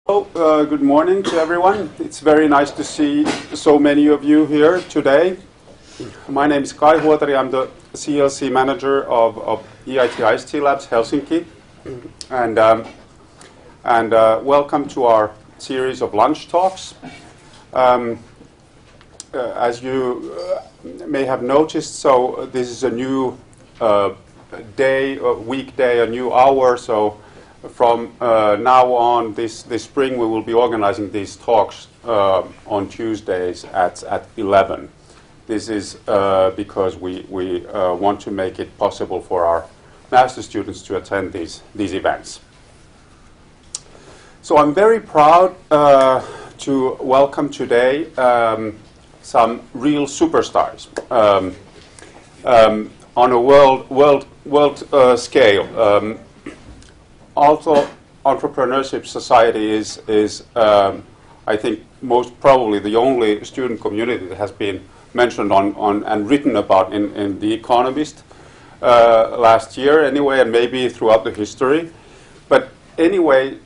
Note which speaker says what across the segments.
Speaker 1: Good morning to everyone. It's very nice to see so many of you here today. My name is Kai Huotari. I'm the CLC manager of EIT ICT Labs Helsinki. And welcome to our series of lunch talks. As you may have noticed, so this is a new day, a weekday, a new hour. So from now on, this spring, we will be organizing these talks on Tuesdays at 11. This is because we want to make it possible for our master students to attend these events. So I'm very proud to welcome today some real superstars on a world scale. Aalto Entrepreneurship Society is I think, most probably the only student community that has been mentioned on and written about in The Economist last year, anyway, and maybe throughout the history. But anyway,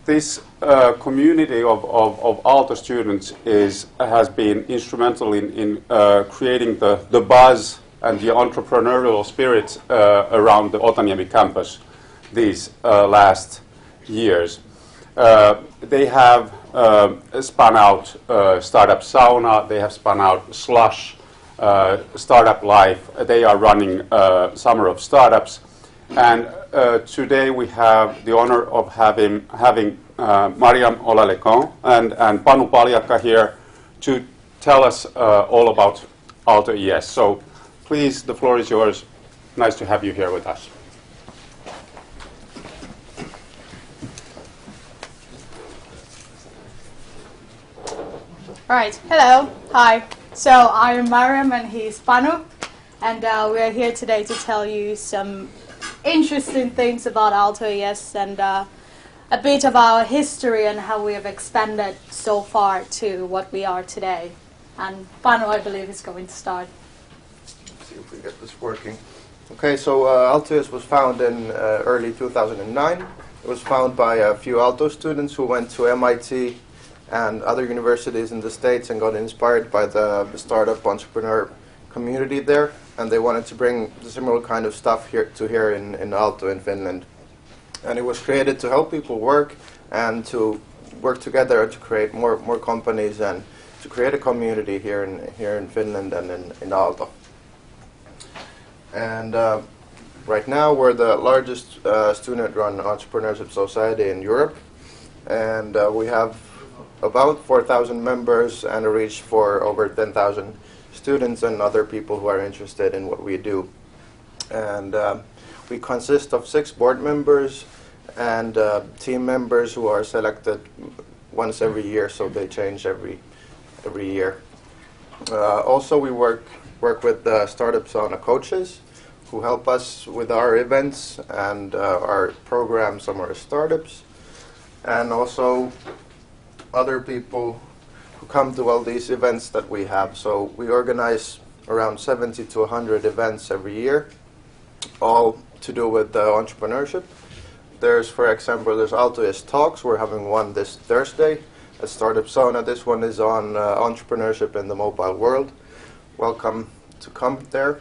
Speaker 1: this community of Aalto students has been instrumental in creating the buzz and the entrepreneurial spirit around the Otaniemi campus these last years. They have spun out Startup Sauna, they have spun out Slush, Startup Life, they are running Summer of Startups, and today we have the honor of having Mariam Olalekan and Panu Paljakka here to tell us all about Aalto ES. So please, the floor is yours. Nice to have you here with us.
Speaker 2: All right, hello, hi. So I'm Mariam and he's Panu, and we're here today to tell you some interesting things about Aalto ES and a bit of our history and how we have expanded so far to what we are today. And Panu, I believe, is going to start.
Speaker 3: Let's see if we get this working. Okay, so Aalto ES was founded in early 2009. It was founded by a few Aalto students who went to MIT and other universities in the States and got inspired by the startup entrepreneur community there, and they wanted to bring the similar kind of stuff here in Aalto in Finland. And it was created to help people work and to work together to create more companies and to create a community here in Finland and in Aalto. And right now we're the largest student-run entrepreneurship society in Europe, and we have about 4,000 members and a reach for over 10,000 students and other people who are interested in what we do. And we consist of 6 board members and team members who are selected once every year, so they change every year. Also, we work with Startup Sauna coaches who help us with our events and our program Summer of Startups, and also other people who come to all these events that we have. So we organize around 70 to 100 events every year, all to do with entrepreneurship. There's, for example, there's Aalto ES Talks. We're having one this Thursday at Startup Sauna. This one is on entrepreneurship in the mobile world. Welcome to come there.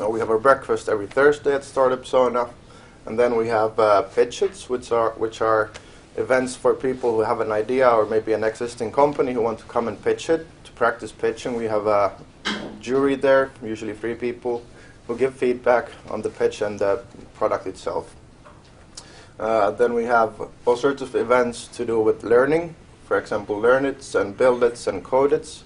Speaker 3: We have a breakfast every Thursday at Startup Sauna, and then we have pitches, which are events for people who have an idea or maybe an existing company who want to come and pitch it. To practice pitching, we have a jury there, usually 3 people, who give feedback on the pitch and the product itself. Then we have all sorts of events to do with learning. For example, Learn-Its and Build-Its and Code-Its.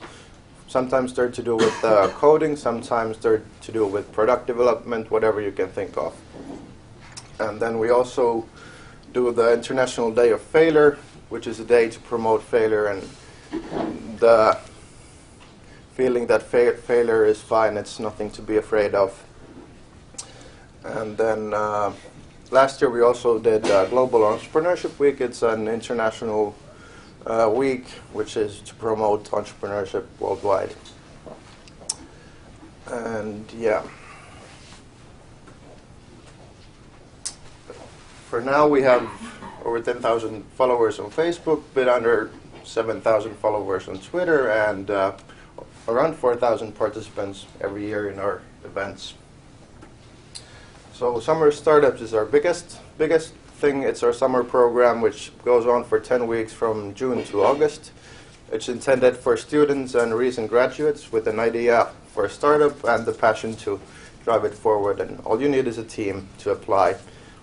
Speaker 3: Sometimes they're to do with coding, sometimes they're to do with product development, whatever you can think of. And then we also do the International Day of Failure, which is a day to promote failure and the feeling that failure is fine, it's nothing to be afraid of. And then last year we also did Global Entrepreneurship Week. It's an international week which is to promote entrepreneurship worldwide. And yeah. For now we have over 10,000 followers on Facebook, a bit under 7,000 followers on Twitter, and around 4,000 participants every year in our events. So Summer Startups is our biggest thing. It's our summer program, which goes on for 10 weeks from June to August. It's intended for students and recent graduates with an idea for a startup and the passion to drive it forward. And all you need is a team to apply.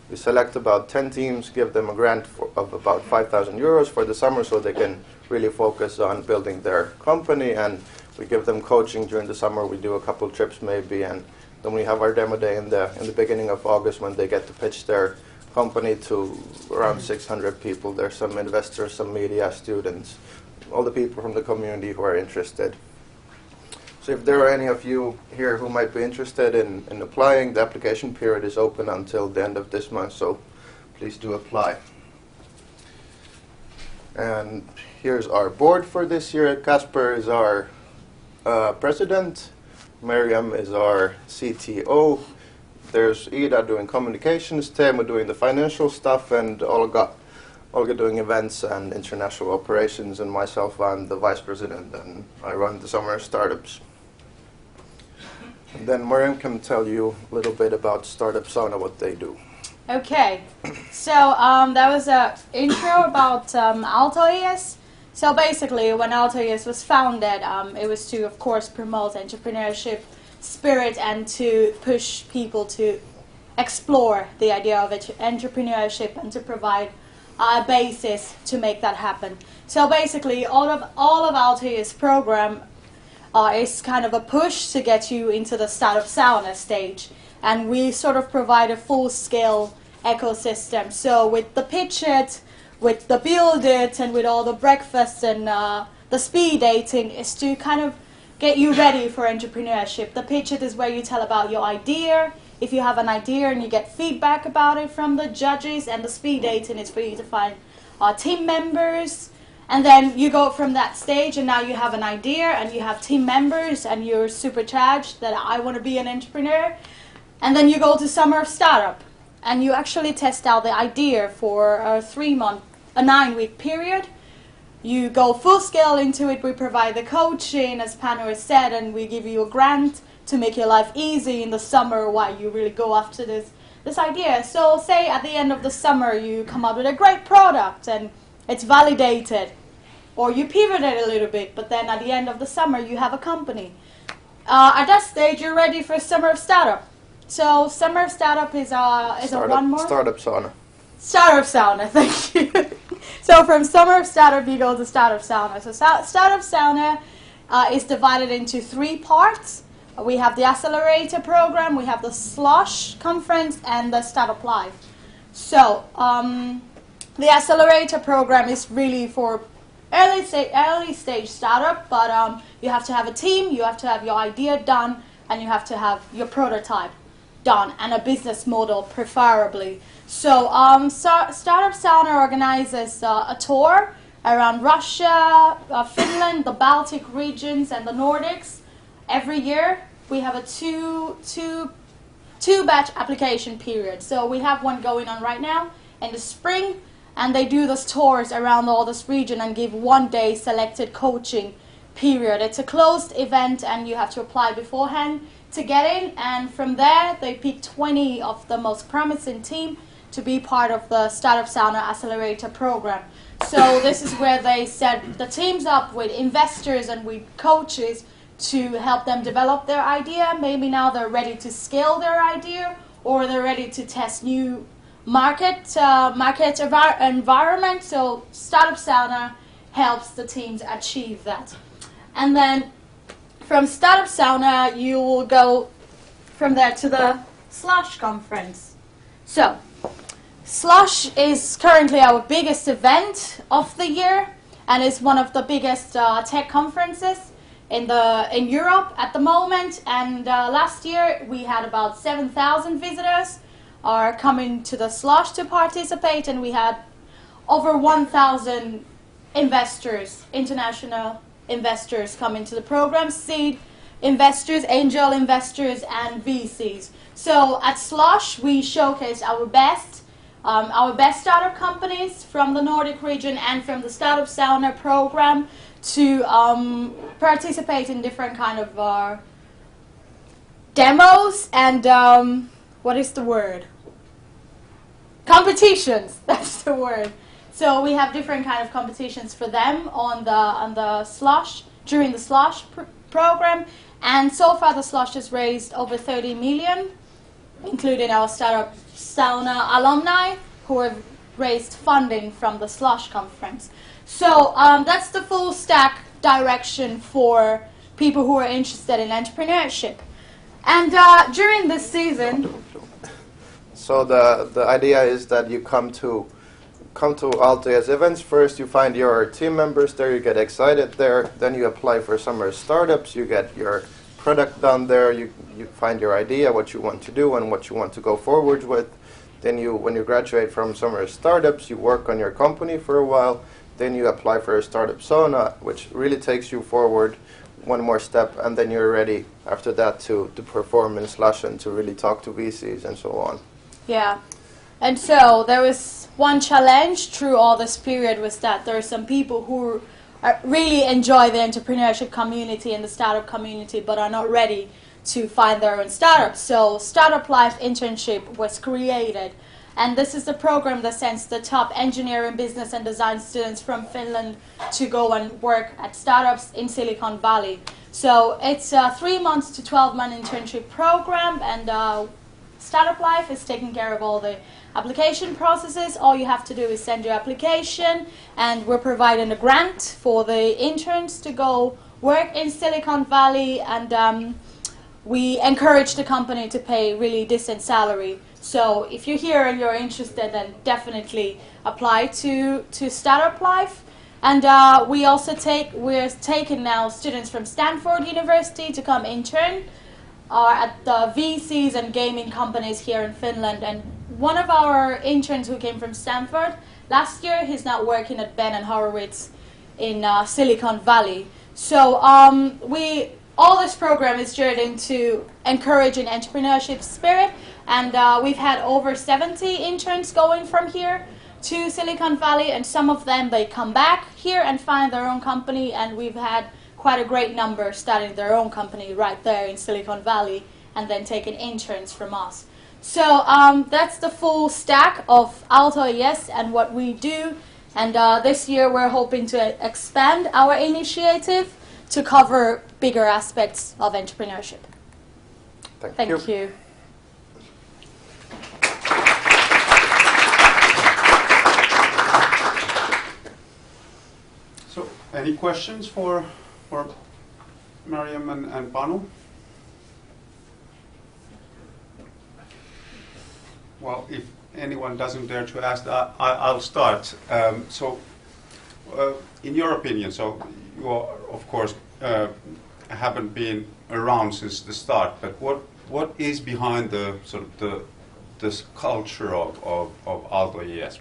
Speaker 3: We select about 10 teams, give them a grant of about 5,000 euros for the summer so they can really focus on building their company, and we give them coaching during the summer. We do a couple trips maybe, and then we have our demo day in the beginning of August when they get to pitch their company to around 600 people. There's some investors, some media, students, all the people from the community who are interested. So if there are any of you here who might be interested in applying, the application period is open until the end of this month, so please do apply. And here's our board for this year. Kasper is our president. Miriam is our CTO. There's Ida doing communications, Teemu doing the financial stuff, and Olga doing events and international operations, and myself, I'm the vice president, and I run the Summer Startups. And then Miriam can tell you a little bit about Startup Sauna, what they do.
Speaker 2: Okay, so that was an intro about Aalto ES. So basically, when Aalto ES was founded, it was to, of course, promote entrepreneurship spirit and to push people to explore the idea of entrepreneurship and to provide a basis to make that happen. So basically, all of Aalto ES program is kind of a push to get you into the Startup Sauna stage, and we sort of provide a full-scale ecosystem. So with the pitch it, with the build it, and with all the breakfasts and the speed dating is to kind of get you ready for entrepreneurship. The pitch it is where you tell about your idea, if you have an idea and you get feedback about it from the judges, and the speed dating is for you to find team members. And then you go from that stage and now you have an idea and you have team members and you're supercharged that I want to be an entrepreneur. And then you go to Summer of Startup and you actually test out the idea for a 9-week period. You go full scale into it. We provide the coaching, as Panu has said, and we give you a grant to make your life easy in the summer while you really go after this idea. So say at the end of the summer you come up with a great product and it's validated. Or you pivoted a little bit, but then at the end of the summer you have a company. At that stage you're ready for Summer of Startup. So Summer of Startup is a one more?
Speaker 3: Startup Sauna.
Speaker 2: Startup Sauna, thank you. So from Summer of Startup you go to Startup Sauna. So Startup Sauna is divided into 3 parts. We have the Accelerator program, we have the Slosh Conference, and the Startup Live. So the Accelerator program is really for early stage startup, but you have to have a team, you have to have your idea done, and you have to have your prototype done, and a business model preferably. So Startup Sauna organizes a tour around Russia, Finland, the Baltic regions, and the Nordics. Every year we have a two-batch application period. So we have one going on right now in the spring, and they do those tours around all this region and give 1-day selected coaching period. It's a closed event and you have to apply beforehand to get in, and from there they pick 20 of the most promising team to be part of the Startup Sauna Accelerator program. So this is where they set the teams up with investors and with coaches to help them develop their idea. Maybe now they're ready to scale their idea, or they're ready to test new market environment. So Startup Sauna helps the teams achieve that. And then from Startup Sauna you will go from there to the Slosh Conference. So Slosh is currently our biggest event of the year and is one of the biggest tech conferences in Europe at the moment. And last year we had about 7,000 visitors are coming to the Slosh to participate, and we had over 1,000 investors, international investors coming to the program, seed investors, angel investors, and VCs. So at Slosh we showcase our best our best startup companies from the Nordic region and from the Startup Sauna program to participate in different kind of demos and what is the word? Competitions. That's the word. So we have different kind of competitions for them on the slush during the slush program, and so far the slush has raised over 30 million, including our Startup Sauna alumni who have raised funding from the slush conference. So that's the full stack direction for people who are interested in entrepreneurship. And during this season,
Speaker 3: so the idea is that you come to Aalto as events. First, you find your team members there, you get excited there, then you apply for summer startups, you get your product done there, you find your idea, what you want to do and what you want to go forward with. Then when you graduate from summer startups, you work on your company for a while, then you apply for a startup sauna, which really takes you forward one more step, and then you're ready after that to perform in Slush and to really talk to VCs and so on.
Speaker 2: Yeah. And so there was one challenge through all this period was that there are some people who really enjoy the entrepreneurship community and the startup community but are not ready to find their own startups. So Startup Life Internship was created, and this is the program that sends the top engineering, business and design students from Finland to go and work at startups in Silicon Valley. So it's a 3 months to 12-month internship program, and Startup Life is taking care of all the application processes. All you have to do is send your application, and we're providing a grant for the interns to go work in Silicon Valley, and we encourage the company to pay really decent salary. So if you're here and you're interested, then definitely apply to Startup Life. And we're taking now students from Stanford University to come intern at the VCs and gaming companies here in Finland. And one of our interns who came from Stanford last year, he's now working at Ben & Horowitz in Silicon Valley. So all this program is geared into encouraging entrepreneurship spirit, and we've had over 70 interns going from here to Silicon Valley, and some of them, they come back here and find their own company, and we've had quite a great number starting their own company right there in Silicon Valley and then taking interns from us. So that's the full stack of Aalto ES and what we do, and this year we're hoping to expand our initiative to cover bigger aspects of entrepreneurship. Thank you.
Speaker 1: So, any questions for Mariam and Panu? Well, if anyone doesn't dare to ask, I'll start. In your opinion, so you are, of course, haven't been around since the start, but what is behind the sort of this culture of Aalto ES?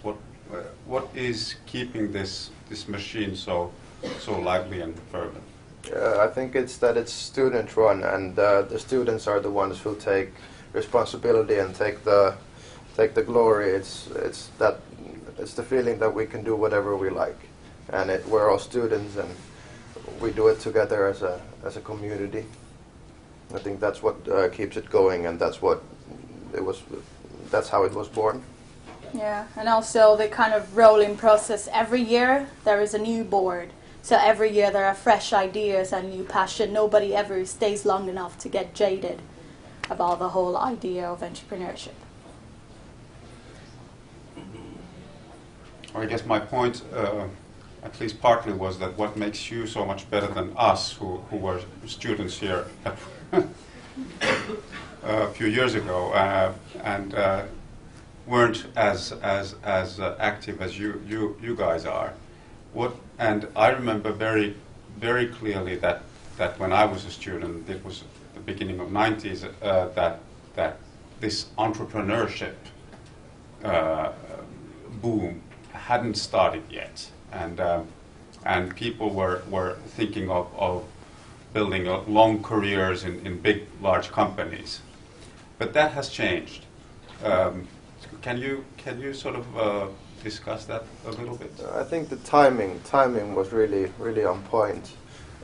Speaker 1: What is keeping this machine so lively and fervent?
Speaker 3: I think it's that it's student run, and the students are the ones who take responsibility and take the glory. It's the feeling that we can do whatever we like, and we're all students and we do it together as a community. I think that's what keeps it going, and that's how it was born.
Speaker 2: Yeah, and also the kind of rolling process. Every year there is a new board. So every year there are fresh ideas and new passion. Nobody ever stays long enough to get jaded about the whole idea of entrepreneurship.
Speaker 1: I guess my point, at least partly, was that what makes you so much better than us, who were students here a few years ago and weren't as active as you guys are. And I remember very, very clearly that when I was a student, it was the beginning of '90s, that this entrepreneurship boom hadn't started yet, and people were thinking of building long careers in big, large companies. But that has changed. Can you sort of discuss that a little bit?
Speaker 3: I think the timing was really on point.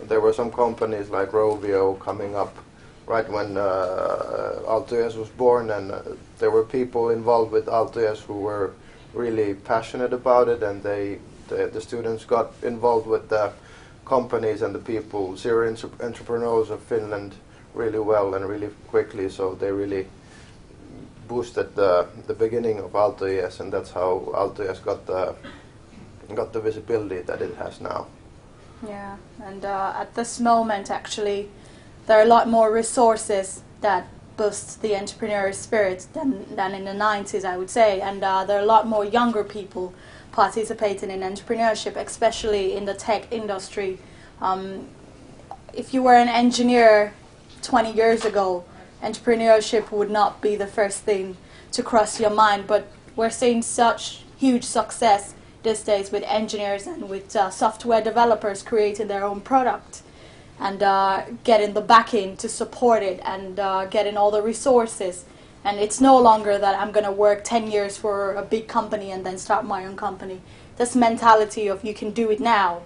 Speaker 3: There were some companies like Rovio coming up right when Aalto was born, and there were people involved with Aalto who were really passionate about it, and the students got involved with the companies and the people, serial entrepreneurs of Finland, really well and really quickly. So they really boosted the beginning of Aalto, and that's how Aalto got the visibility that it has now.
Speaker 2: Yeah, and at this moment, actually, there are a lot more resources that boost the entrepreneurial spirit than in the 90s, I would say. And there are a lot more younger people participating in entrepreneurship, especially in the tech industry. If you were an engineer 20 years ago, entrepreneurship would not be the first thing to cross your mind. But we're seeing such huge success these days with engineers and with software developers creating their own product and getting the backing to support it and getting all the resources. And it's no longer that I'm going to work 10 years for a big company and then start my own company. This mentality of you can do it now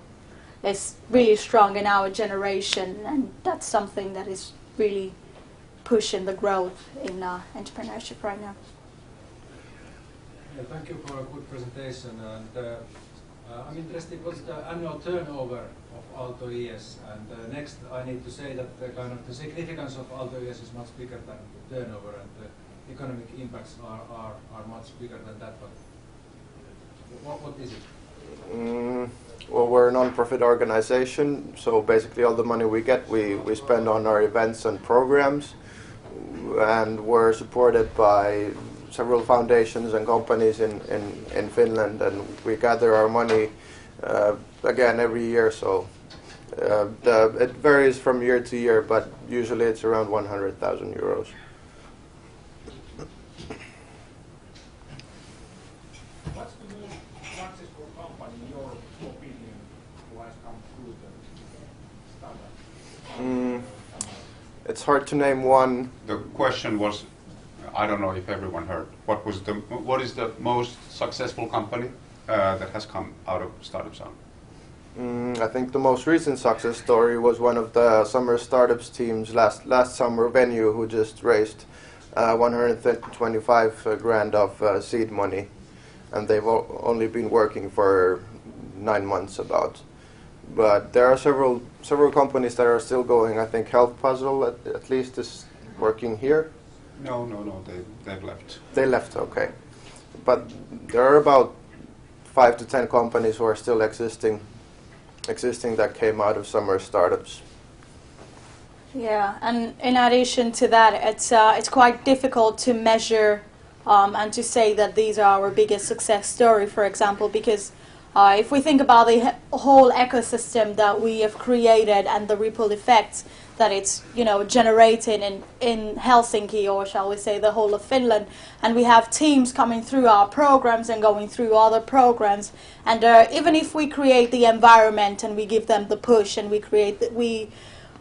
Speaker 2: is really strong in our generation, and that's something that is really pushing the growth in entrepreneurship right now.
Speaker 4: Yeah, thank you for a good presentation. And I'm interested what's the annual turnover of Aalto ES. And next, I need to say that the significance of Aalto ES is much bigger than the turnover, and the economic impacts are much bigger than that. But what is it?
Speaker 3: Well, we're a non-profit organization, so basically all the money we get, we spend on our events and programs, and we're supported by several foundations and companies in Finland, and we gather our money again every year, so it varies from year to year, but usually it's around 100,000 euros.
Speaker 5: What's the most successful company in your opinion who has come through the startup?
Speaker 3: It's hard to name one.
Speaker 1: The question was, I don't know if everyone heard, what is the most successful company that has come out of Startup Zone?
Speaker 3: I think the most recent success story was one of the summer startups teams last summer, Venue, who just raised 125 grand of seed money, and they've only been working for 9 months about. But there are several companies that are still going. I think Health Puzzle at least is working here.
Speaker 1: No, they've left.
Speaker 3: They left, okay. But there are about 5 to 10 companies who are still existing that came out of summer startups.
Speaker 2: Yeah, and in addition to that, it's quite difficult to measure and to say that these are our biggest success story, for example, because if we think about the whole ecosystem that we have created and the ripple effects that it's generating in Helsinki, or shall we say the whole of Finland, and we have teams coming through our programs and going through other programs, and even if we create the environment and we give them the push and we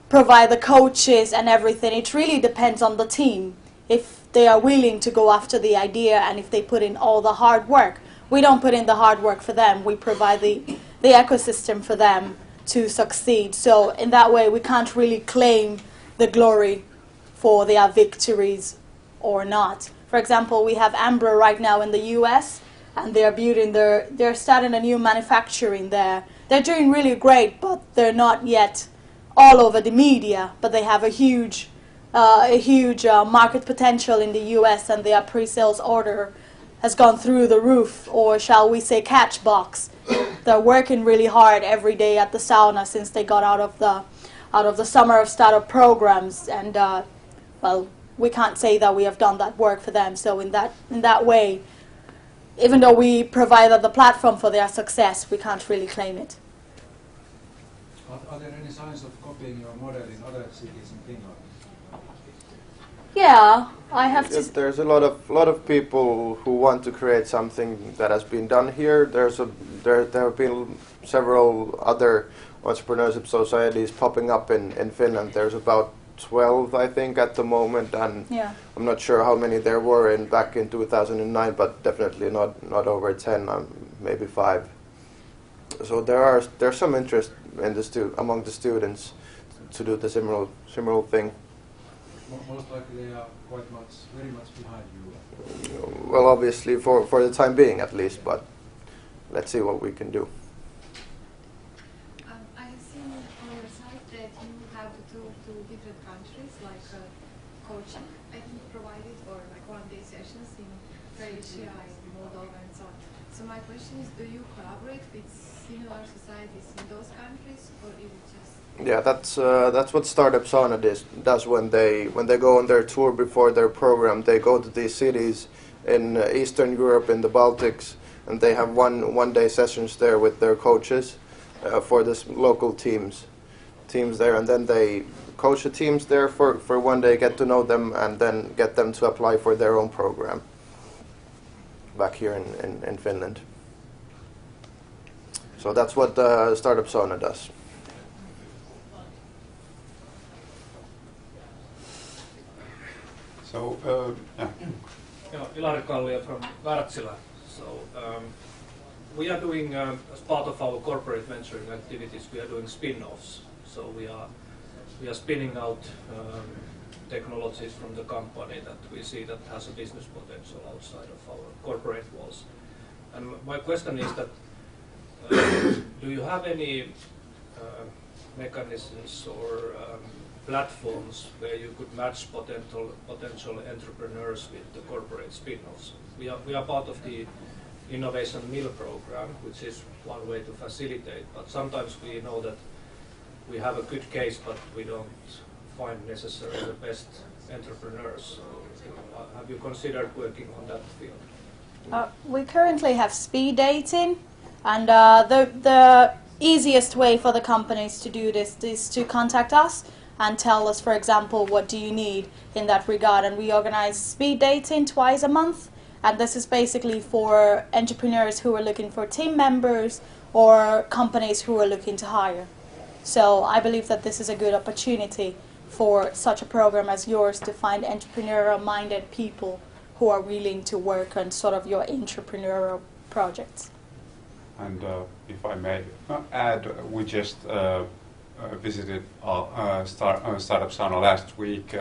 Speaker 2: provide the coaches and everything, it really depends on the team if they are willing to go after the idea and if they put in all the hard work. We don't put in the hard work for them, we provide the ecosystem for them to succeed. So in that way we can't really claim the glory for their victories or not. For example, we have Ambra right now in the US, and they're starting a new manufacturing there. They're doing really great, but they're not yet all over the media, but they have a huge market potential in the US, and their pre-sales order has gone through the roof, or shall we say catch box. They're working really hard every day at the sauna since they got out of the summer of startup programs, and well, we can't say that we have done that work for them. So in that way, even though we provided the platform for their success, we can't really claim it.
Speaker 4: Are there any signs of copying your model in other cities in Finland?
Speaker 2: Yeah, I have to.
Speaker 3: There's a lot of people who want to create something that has been done here. There have been several other entrepreneurship societies popping up in Finland. There's about 12, I think, at the moment, and
Speaker 2: Yeah.
Speaker 3: I'm not sure how many there were back in 2009, but definitely not over 10, maybe 5. So there's some interest in among the students to do the similar thing.
Speaker 4: Most likely they are very much behind you.
Speaker 3: Well, obviously for the time being at least, but let's see what we can do.
Speaker 6: I have seen on your site that you have to different countries, like coaching, I think, provided, or like one-day sessions in Croatia, in Moldova, and so on. So my question is, do you collaborate with similar societies in those countries, or is it just?
Speaker 3: Yeah, that's what Startup Sauna does when they go on their tour before their program. They go to these cities in Eastern Europe, in the Baltics, and they have one-day sessions there with their coaches for this local teams there, and then they coach the teams there for one day, get to know them, and then get them to apply for their own program back here in Finland. So that's what Startup Sauna does.
Speaker 1: So, yeah.
Speaker 7: Ilari Kallio from Wärtsilä. So we are doing, as part of our corporate venturing activities, we are doing spin-offs. So we are spinning out technologies from the company that we see that has a business potential outside of our corporate walls. And my question is that, do you have any mechanisms or platforms where you could match potential entrepreneurs with the corporate spin-offs? We are part of the Innovation Mill program, which is one way to facilitate, but sometimes we know that we have a good case, but we don't find necessarily the best entrepreneurs. So, have you considered working on that field?
Speaker 2: We currently have speed dating, and the easiest way for the companies to do this is to contact us and tell us, for example, what do you need in that regard. And we organize speed dating twice a month, and this is basically for entrepreneurs who are looking for team members or companies who are looking to hire. So I believe that this is a good opportunity for such a program as yours to find entrepreneurial-minded people who are willing to work on sort of your entrepreneurial projects.
Speaker 1: And if I may add, we just visited Startup Sauna last week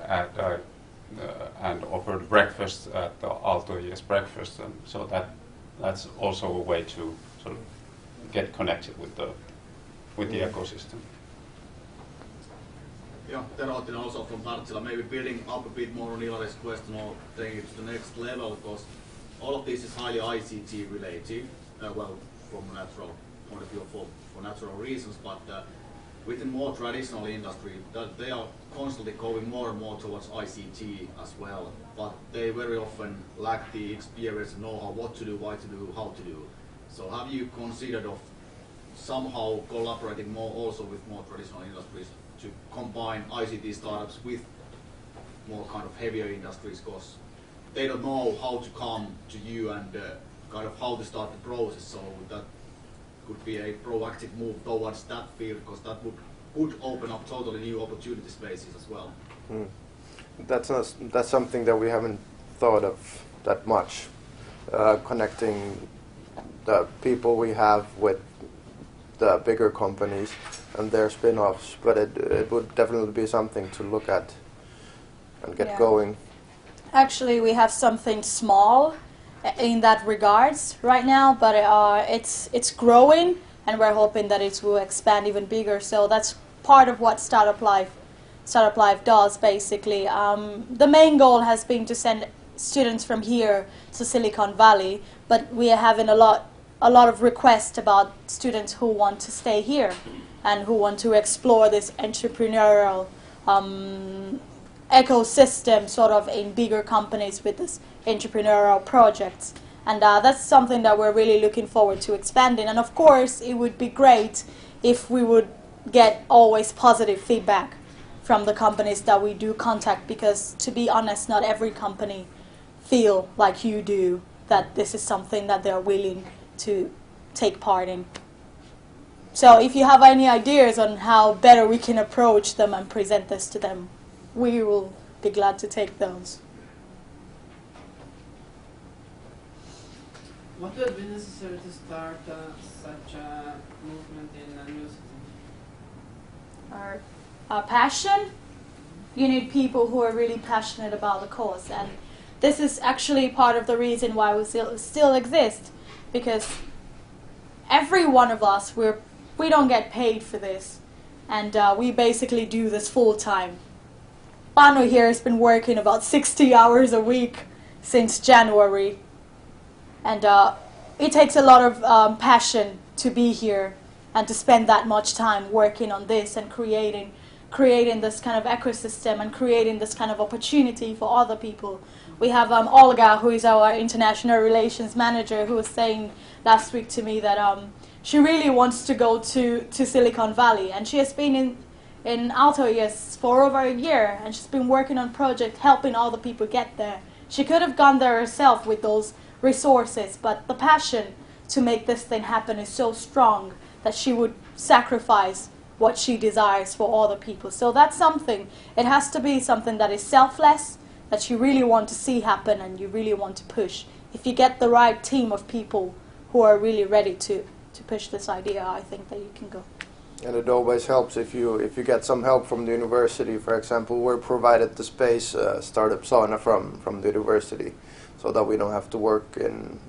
Speaker 1: and offered breakfast at the Aalto ES breakfast, and so that's also a way to sort of get connected with the ecosystem.
Speaker 8: Yeah, Tero also from Wärtsilä, maybe building up a bit more on Ilari's question or taking it to the next level, because all of this is highly ICT related, well, from a natural point of view for natural reasons, but within more traditional industry, they are constantly going more and more towards ICT as well, but they very often lack the experience and know-how, what to do, why to do, how to do. So have you considered of somehow collaborating more also with more traditional industries to combine ICT startups with more kind of heavier industries, because they don't know how to come to you and kind of how to start the process, so that could be a proactive move towards that field, because that would open up totally new opportunity spaces as well.
Speaker 3: That's something that we haven't thought of that much, connecting the people we have with the bigger companies and their spin-offs, but it would definitely be something to look at and get going.
Speaker 2: Actually, we have something small in that regards right now, but it's growing, and we're hoping that it will expand even bigger. So that's part of what Startup Life does, basically. The main goal has been to send students from here to Silicon Valley, but we are having a lot of requests about students who want to stay here and who want to explore this entrepreneurial ecosystem sort of in bigger companies with this entrepreneurial projects. And that's something that we're really looking forward to expanding. And of course, it would be great if we would get always positive feedback from the companies that we do contact, because to be honest, not every company feel like you do that this is something that they're willing to take part in. So if you have any ideas on how better we can approach them and present this to them, we will be glad to take those.
Speaker 9: What would be necessary to start such a movement in a new city?
Speaker 2: Our passion. You need people who are really passionate about the cause, and this is actually part of the reason why we still exist, because every one of us, we don't get paid for this, and we basically do this full time. Panu here has been working about 60 hours a week since January, and it takes a lot of passion to be here and to spend that much time working on this and creating this kind of ecosystem and creating this kind of opportunity for other people. We have Olga, who is our international relations manager, who was saying last week to me that she really wants to go to Silicon Valley, and she has been in Aalto for over a year, and she's been working on projects helping other people get there. She could have gone there herself with those resources, but the passion to make this thing happen is so strong that she would sacrifice what she desires for other people. So that's something, it has to be something that is selfless, that you really want to see happen and you really want to push. If you get the right team of people who are really ready to push this idea, I think that you can go.
Speaker 3: And it always helps if you get some help from the university. For example, we're provided the space startup sauna from the university, so that we don't have to work in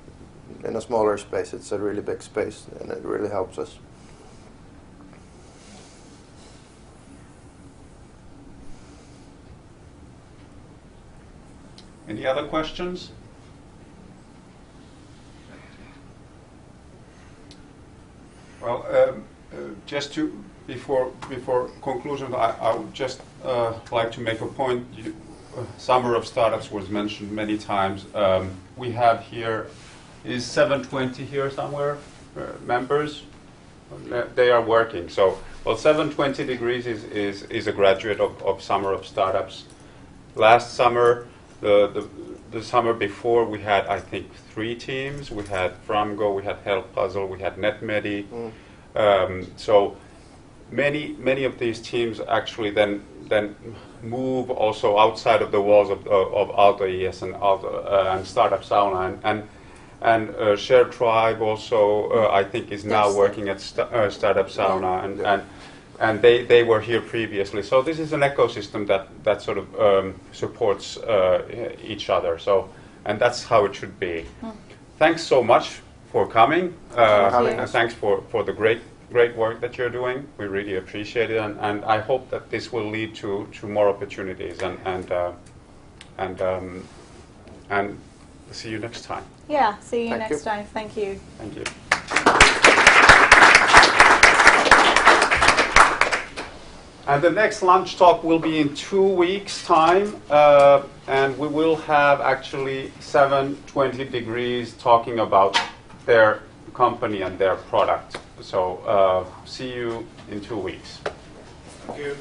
Speaker 3: a smaller space. It's a really big space, and it really helps us.
Speaker 1: Any other questions? Well, just before conclusion, I would just like to make a point. Summer of Startups was mentioned many times. We have here, is 720 here somewhere, members? They are working. So, well, 720 Degrees is a graduate of Summer of Startups. Last summer, the summer before, we had, I think, 3 teams. We had Framgo, we had Help Puzzle, we had NetMedi. So many of these teams actually then move also outside of the walls of Aalto ES and Startup Sauna, and Shared Tribe also I think is now working at Startup Sauna, and they were here previously. So this is an ecosystem that sort of supports each other. So, and that's how it should be. Thanks so much for coming, and thanks for the great work that you're doing. We really appreciate it, and I hope that this will lead to more opportunities, and see you next time.
Speaker 2: Yeah, see you next time. Thank you.
Speaker 1: Thank you. And the next lunch talk will be in 2 weeks' time, and we will have actually 720 Degrees talking about their company and their product. So see you in 2 weeks.
Speaker 8: Thank you.